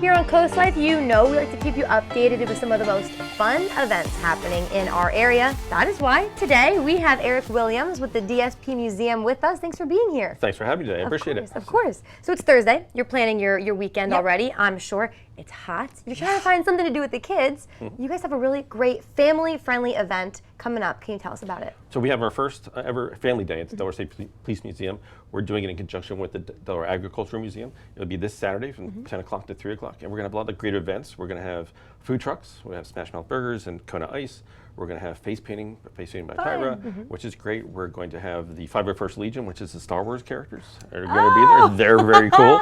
Here on CoastLife, you know we like to keep you updated with some of the most fun events happening in our area. That is why today we have Eric Williams with the DSP Museum with us. Thanks for being here. Thanks for having me today. I appreciate it. Of course. So it's Thursday. You're planning your weekend already, I'm sure. It's hot. You're trying to find something to do with the kids. You guys have a really great family-friendly event coming up. Can you tell us about it? So we have our first ever family day at the Delaware State Police Museum. We're doing it in conjunction with the Delaware Agricultural Museum. It'll be this Saturday from 10 o'clock to 3 o'clock. And we're going to have a lot of great events. We're going to have food trucks. We're going to have Smash Mouth Burgers and Kona Ice. We're going to have face painting by Tyra, which is great. We're going to have the 501st Legion, which is the Star Wars characters, are going to be there. They're very cool.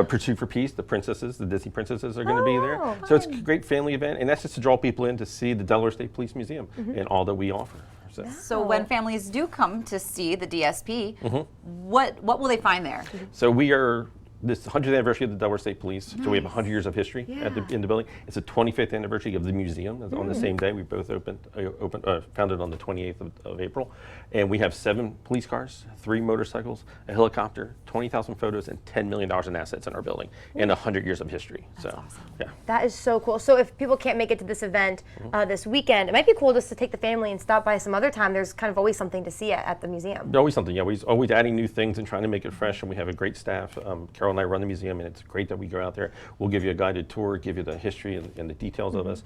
Pursuit for Peace, the princesses, the Disney princesses are going to be there. So it's a great family event, and that's just to draw people in to see the Delaware State Police Museum and all that we offer. So when families do come to see the DSP, what will they find there? So we are this 100th anniversary of the Delaware State Police. So we have 100 years of history in the building. It's the 25th anniversary of the museum. On the same day, we both founded on the 28th of April. And we have 7 police cars, 3 motorcycles, a helicopter, 20,000 photos, and $10 million in assets in our building, and 100 years of history. That's awesome. Yeah. That is so cool. So if people can't make it to this event this weekend, it might be cool just to take the family and stop by some other time. There's kind of always something to see at the museum. Always something, yeah. We're always adding new things and trying to make it fresh, and we have a great staff. Carol and I run the museum, and it's great that we go out there. We'll give you a guided tour, give you the history and the details of us.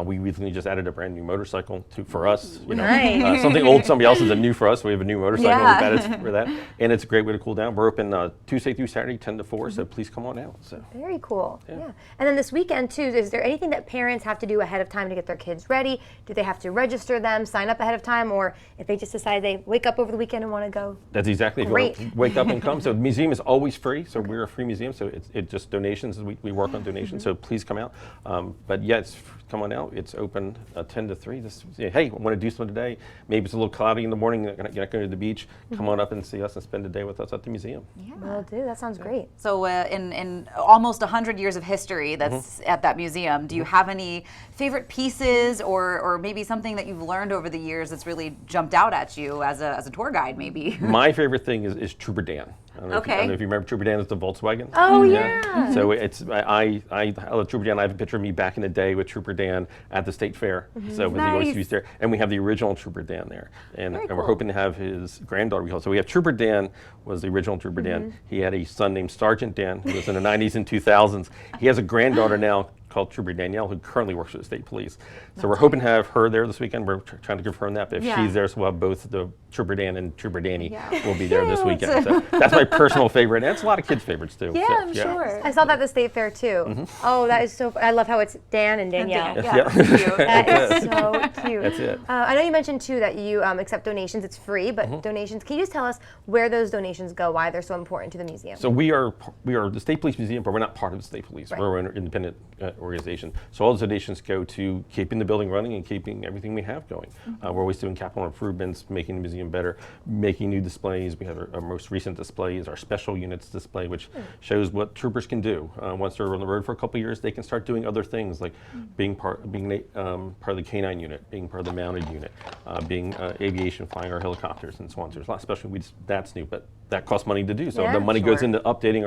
We recently just added a brand new motorcycle for us. You know, something old, somebody else is new for us. So we have a new motorcycle. We've added for that, and it's a great way to cool down. We're open Tuesday through Saturday, 10 to 4. So please come on out. So very cool. Yeah. And then this weekend too, is there anything that parents have to do ahead of time to get their kids ready? Do they have to register them, sign up ahead of time, or if they just decide they wake up over the weekend and want to go? That's exactly great. If you wake up and come. So the museum is always free. So we're a free museum. So it's just donations. We work on donations. So please come out. But yeah, come on out. It's open 10 to 3. Hey, I want to do something today. Maybe it's a little cloudy in the morning. You're not going to the beach. Come on up and see us and spend a day with us at the museum. Yeah, will do. That sounds great. So in almost 100 years of history that's at that museum, do you have any favorite pieces or maybe something that you've learned over the years that's really jumped out at you as a tour guide maybe? My favorite thing is Trooper Dan. I don't know if you remember Trooper Dan is the Volkswagen. Oh yeah. So it's I love Trooper Dan. I have a picture of me back in the day with Trooper Dan at the state fair. So he always used there, and we have the original Trooper Dan there, and we're hoping to have his granddaughter. So we have Trooper Dan was the original Trooper Dan. He had a son named Sergeant Dan who was in the 90s and 2000s. He has a granddaughter now called Trooper Danielle, who currently works for the state police. So we're hoping to have her there this weekend. We're trying to confirm that, but if she's there, so we'll have both the Trooper Dan and Trooper Danny will be there this weekend. So that's my personal favorite, and it's a lot of kids' favorites too. Yeah, I'm sure. I saw that at the state fair too. Oh, that is so fun. I love how it's Dan and Danielle. That is so cute. That's it. I know you mentioned too that you accept donations. It's free, but donations. Can you just tell us where those donations go, why they're so important to the museum? So we are the State Police Museum, but we're not part of the State Police. We're an independent organization. So all those donations go to keeping the building running and keeping everything we have going. We're always doing capital improvements, making the museum better, making new displays. We have our most recent display is our special units display, which shows what troopers can do. Once they're on the road for a couple of years, they can start doing other things like being part of the K9 unit, being part of the mounted unit, being aviation, flying our helicopters and so on. So there's a lot, especially that's new, but that costs money to do. So the money goes into updating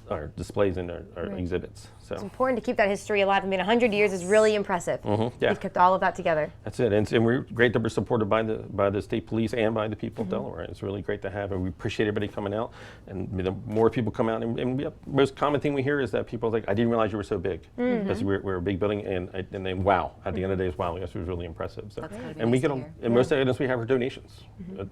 our displays and our exhibits. So it's important to keep that history alive. I mean, 100 years is really impressive. You've kept all of that together. That's it, and we're great that we're supported by the state police and by the people of Delaware. It's really great to have, and we appreciate everybody coming out. And the more people come out, and the most common thing we hear is that people are like, "I didn't realize you were so big," because we're a big building, and then wow, at the end of the day, wow, yes, it was really impressive. So, and we get and most evidence we have are donations.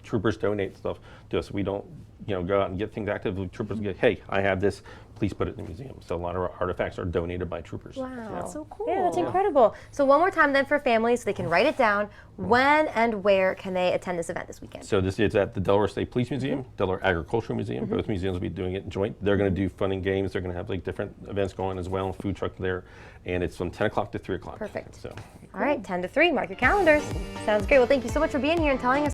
Troopers donate stuff to us. We don't go out and get things active. Troopers get, hey, I have this. Please put it in the museum. So a lot of our artifacts are donated by troopers. Wow, that's so cool. Yeah, that's incredible. So one more time then for families, so they can write it down. When and where can they attend this event this weekend? So this is at the Delaware State Police Museum, Delaware Agricultural Museum. Both museums will be doing it joint. They're going to do fun and games. They're going to have like different events going as well. Food truck there, and it's from 10 o'clock to 3 o'clock. Perfect. So. All right, 10 to 3. Mark your calendars. Sounds great. Well, thank you so much for being here and telling us